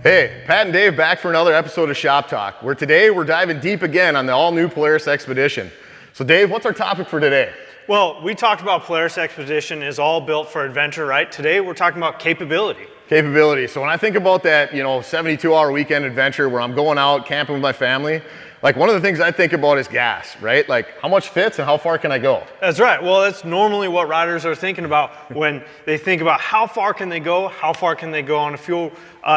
Hey, Pat and Dave back for another episode of Shop Talk, where today we're diving deep again on the all-new Polaris Expedition. So Dave, what's our topic for today? Well, we talked about Polaris Expedition is all built for adventure, right? Today we're talking about capability. Capability. So when I think about that, 72-hour weekend adventure where I'm going out camping with my family, like one of the things I think about is gas, right? Like how much fits and how far can I go? That's right. Well, that's normally what riders are thinking about when they think about how far can they go on a fuel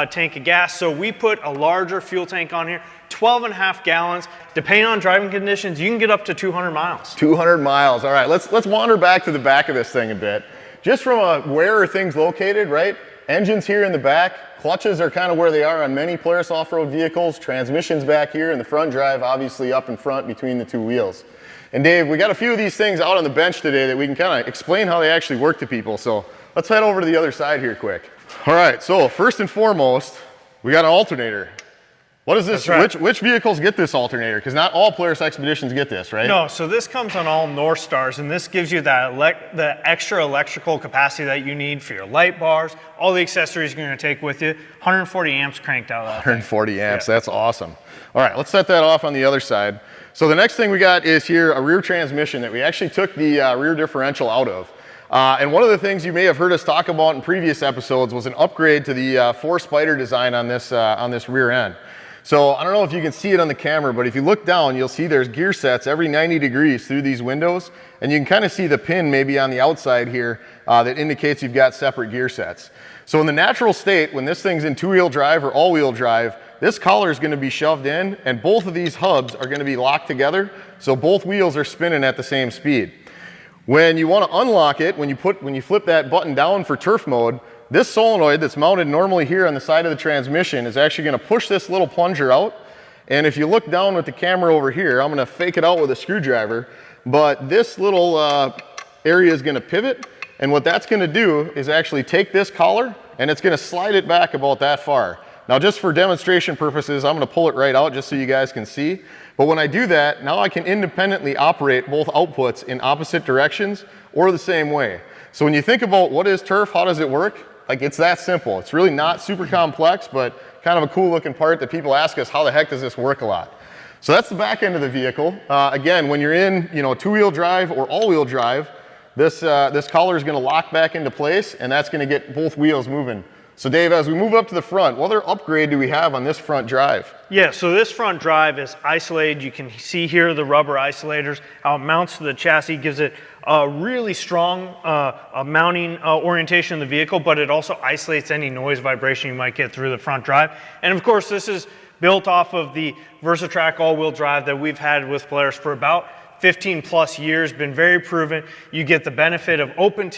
tank of gas. So we put a larger fuel tank on here, 12.5 gallons. Depending on driving conditions, you can get up to 200 miles. 200 miles. All right, let's wander back to the back of this thing a bit. Just from where are things located, right? Engines here in the back, clutches are kind of where they are on many Polaris off-road vehicles, transmissions back here, and the front drive obviously up in front between the two wheels. And Dave, we got a few of these things out on the bench today that we can kind of explain how they actually work to people. So let's head over to the other side here quick. All right, so first and foremost, we got an alternator. What is this? Right. Which vehicles get this alternator? Because not all Polaris Expeditions get this, right? No, so this comes on all North Stars, and this gives you the extra electrical capacity that you need for your light bars, all the accessories you're going to take with you. 140 amps cranked out of that 140 amps, yeah. That's awesome. All right, let's set that off on the other side. So the next thing we got is here a rear transmission that we actually took the rear differential out of. And one of the things you may have heard us talk about in previous episodes was an upgrade to the 4 spider design on this rear end. So I don't know if you can see it on the camera, but if you look down, you'll see there's gear sets every 90 degrees through these windows, and you can kind of see the pin maybe on the outside here that indicates you've got separate gear sets. So in the natural state, when this thing's in 2-wheel drive or all-wheel drive, this collar is going to be shoved in, and both of these hubs are going to be locked together, so both wheels are spinning at the same speed. When you want to unlock it, when you flip that button down for turf mode, this solenoid that's mounted normally here on the side of the transmission is actually going to push this little plunger out. And if you look down with the camera over here, I'm going to fake it out with a screwdriver, but this little area is going to pivot. And what that's going to do is actually take this collar and it's going to slide it back about that far. Now, just for demonstration purposes, I'm going to pull it right out just so you guys can see. But when I do that, now I can independently operate both outputs in opposite directions or the same way. So when you think about what is turf, how does it work? Like, it's that simple. It's really not super complex, but kind of a cool looking part that people ask us, how the heck does this work a lot? So that's the back end of the vehicle. Again, when you're in 2-wheel drive or all-wheel drive, this collar is going to lock back into place, and that's going to get both wheels moving. So Dave, as we move up to the front, what other upgrade do we have on this front drive? Yeah, so this front drive is isolated. You can see here the rubber isolators, how it mounts to the chassis, gives it a really strong mounting orientation in the vehicle, but it also isolates any noise vibration you might get through the front drive. And of course, this is built off of the VersaTrack all-wheel drive that we've had with Polaris for about 15 plus years, been very proven. You get the benefit of open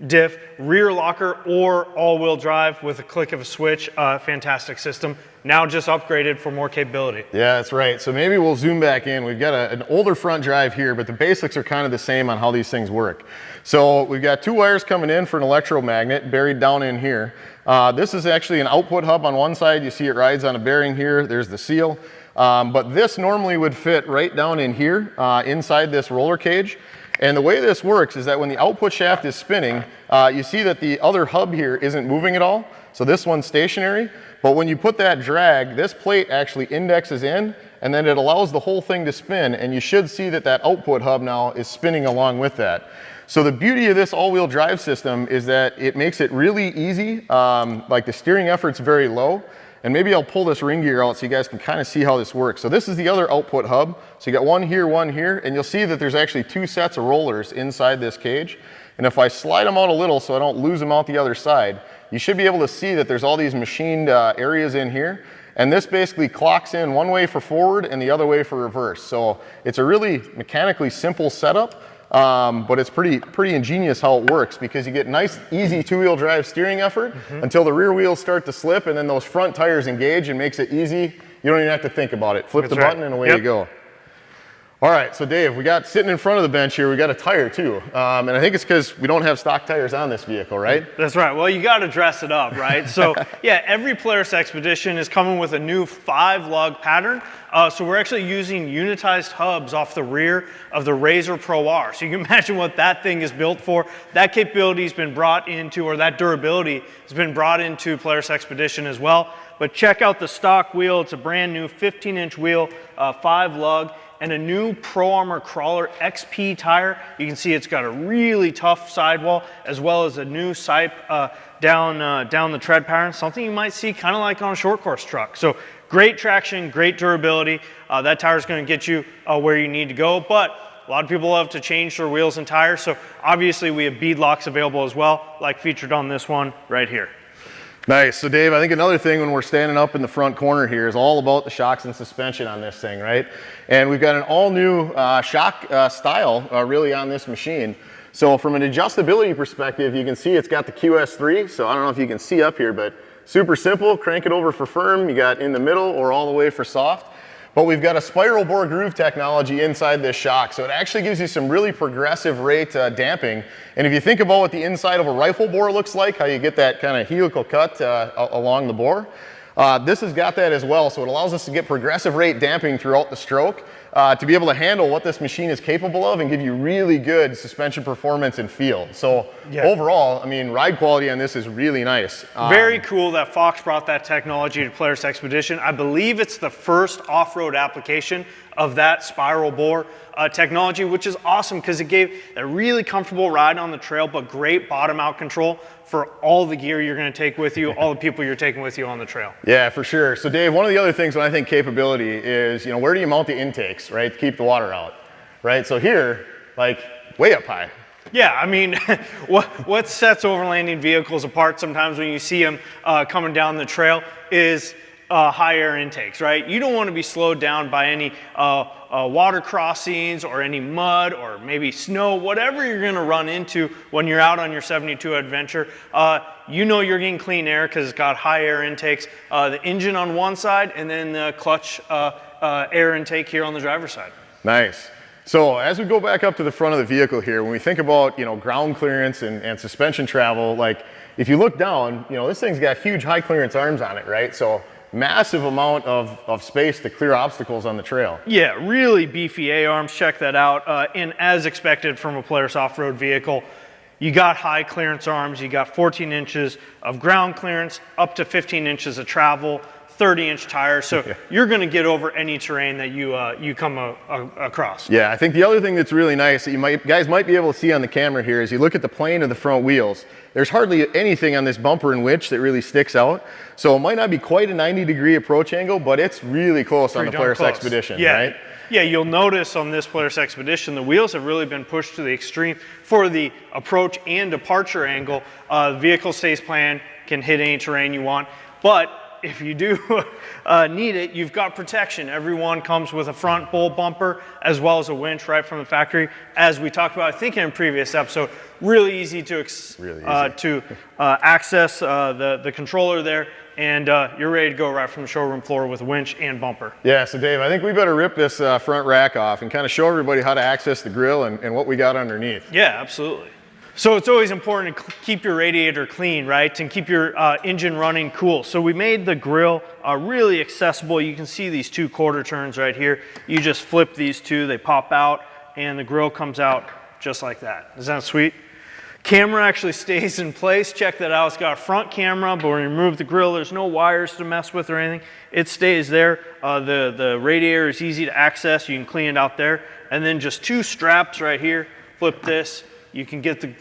diff, rear locker, or all-wheel drive with a click of a switch. Fantastic system. Now just upgraded for more capability. Yeah, that's right. So maybe we'll zoom back in. We've got an older front drive here, but the basics are kind of the same on how these things work. So we've got 2 wires coming in for an electromagnet buried down in here. This is actually an output hub on one side. You see it rides on a bearing here. There's the seal. But this normally would fit right down in here inside this roller cage. And the way this works is that when the output shaft is spinning, you see that the other hub here isn't moving at all. So this one's stationary. But when you put that drag, this plate actually indexes in, and then it allows the whole thing to spin. And you should see that that output hub now is spinning along with that. So the beauty of this all-wheel drive system is that it makes it really easy. Like the steering effort's very low. And maybe I'll pull this ring gear out so you guys can kind of see how this works. So this is the other output hub. So you got one here, and you'll see that there's actually 2 sets of rollers inside this cage. And if I slide them out a little so I don't lose them out the other side, you should be able to see that there's all these machined areas in here. And this basically clocks in one way for forward and the other way for reverse. So it's a really mechanically simple setup. But it's pretty ingenious how it works, because you get nice, easy 2-wheel drive steering effort until the rear wheels start to slip, and then those front tires engage and makes it easy. You don't even have to think about it. Flip the button and away you go. All right, so Dave, we got sitting in front of the bench here, we got a tire too. And I think it's because we don't have stock tires on this vehicle, right? That's right. Well, you got to dress it up, right? So yeah, every Polaris Expedition is coming with a new 5-lug pattern. So we're actually using unitized hubs off the rear of the Razor Pro R. So you can imagine what that thing is built for. That capability has been brought into, or that durability has been brought into Polaris Expedition as well. But check out the stock wheel. It's a brand new 15-inch wheel, 5-lug. And a new Pro Armor Crawler XP tire. You can see it's got a really tough sidewall, as well as a new sipe down the tread pattern, something you might see kind of like on a short course truck. So great traction, great durability. That tire is going to get you where you need to go, but a lot of people love to change their wheels and tires, so obviously we have bead locks available as well, like featured on this one right here. Nice. So Dave, I think another thing when we're standing up in the front corner here is all about the shocks and suspension on this thing, right? And we've got an all new shock style really on this machine. So from an adjustability perspective, you can see it's got the QS3. So I don't know if you can see up here, but super simple. Crank it over for firm. You got in the middle or all the way for soft. But we've got a spiral bore groove technology inside this shock. So it actually gives you some really progressive rate damping. And if you think about what the inside of a rifle bore looks like, how you get that kind of helical cut along the bore, this has got that as well. So it allows us to get progressive rate damping throughout the stroke to be able to handle what this machine is capable of and give you really good suspension performance and feel. So overall, I mean, ride quality on this is really nice. Very cool that Fox brought that technology to Polaris Expedition. I believe it's the first off-road application of that spiral bore technology, which is awesome because it gave a really comfortable ride on the trail, but great bottom out control for all the gear you're going to take with you, all the people you're taking with you on the trail. Yeah, for sure. So Dave, one of the other things when I think capability is, where do you mount the intakes, right, to keep the water out, right? So here, like way up high. Yeah, I mean, what sets overlanding vehicles apart sometimes when you see them coming down the trail is high air intakes, right? You don't want to be slowed down by any water crossings or any mud or maybe snow, whatever you're going to run into when you're out on your 72 adventure. You know you're getting clean air because it's got high air intakes, the engine on one side and then the clutch air intake here on the driver's side. Nice. So as we go back up to the front of the vehicle here, when we think about, ground clearance and suspension travel, like if you look down, this thing's got huge high clearance arms on it, right? So massive amount of space to clear obstacles on the trail. Yeah, really beefy A-arms, check that out. And as expected from a Polaris off-road vehicle, you got high clearance arms, you got 14 inches of ground clearance, up to 15 inches of travel, 30-inch tires, so you're going to get over any terrain that you come across. Yeah, I think the other thing that's really nice that you guys might be able to see on the camera here is you look at the plane of the front wheels. There's hardly anything on this bumper and winch that really sticks out. So it might not be quite a 90-degree approach angle, but it's really close on the Polaris Expedition, right? Yeah, you'll notice on this Polaris Expedition, the wheels have really been pushed to the extreme for the approach and departure angle. The vehicle stays planned, can hit any terrain you want, but if you do need it, you've got protection. Everyone comes with a front bull bumper as well as a winch right from the factory. As we talked about, I think in a previous episode, really easy to access the controller there, and you're ready to go right from the showroom floor with a winch and bumper. Yeah, so Dave, I think we better rip this front rack off and kind of show everybody how to access the grill and what we got underneath. Yeah, absolutely. So it's always important to keep your radiator clean, right? And keep your engine running cool. So we made the grill really accessible. You can see these two quarter turns right here. You just flip these two, they pop out, and the grill comes out just like that. Isn't that sweet? Camera actually stays in place. Check that out. It's got a front camera, but when you remove the grill, there's no wires to mess with or anything. It stays there. The radiator is easy to access. You can clean it out there. And then just two straps right here. Flip this. You can get the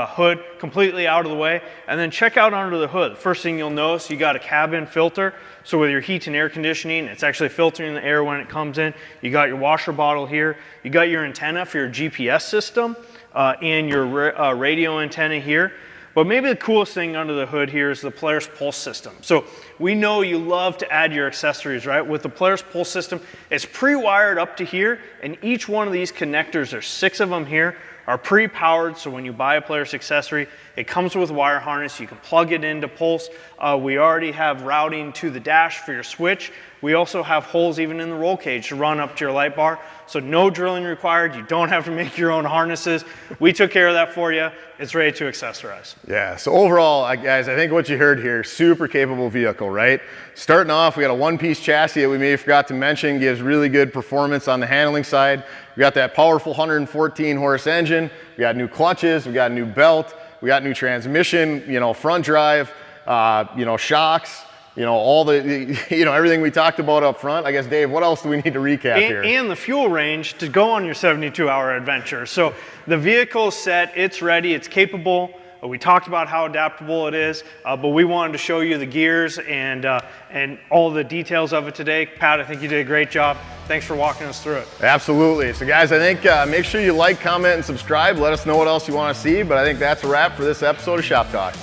hood completely out of the way, and then check out under the hood. The first thing you'll notice, you got a cabin filter. So with your heat and air conditioning, it's actually filtering the air when it comes in. You got your washer bottle here. You got your antenna for your GPS system and your radio antenna here. But maybe the coolest thing under the hood here is the Polaris Pulse system. So we know you love to add your accessories, right? With the Polaris Pulse system, it's pre-wired up to here, and each one of these connectors, there's 6 of them here, are pre-powered, so when you buy a Polaris accessory, it comes with a wire harness. You can plug it into Pulse. We already have routing to the dash for your switch. We also have holes even in the roll cage to run up to your light bar. so no drilling required. You don't have to make your own harnesses. We took care of that for you. It's ready to accessorize. Yeah, so overall, guys, I think what you heard here, super capable vehicle, right? Starting off, we got a one-piece chassis that we maybe forgot to mention, gives really good performance on the handling side. We got that powerful 114 horse engine. We got new clutches, we got a new belt, we got new transmission, you know, front drive, you know, shocks, you know, all the, you know, everything we talked about up front. I guess, Dave, what else do we need to recap here? And the fuel range to go on your 72-hour adventure. So the vehicle is set, it's ready, it's capable. We talked about how adaptable it is, but we wanted to show you the gears and all the details of it today. Pat, I think you did a great job. Thanks for walking us through it. Absolutely. So guys, I think make sure you like, comment, and subscribe. Let us know what else you want to see, but I think that's a wrap for this episode of Shop Talk.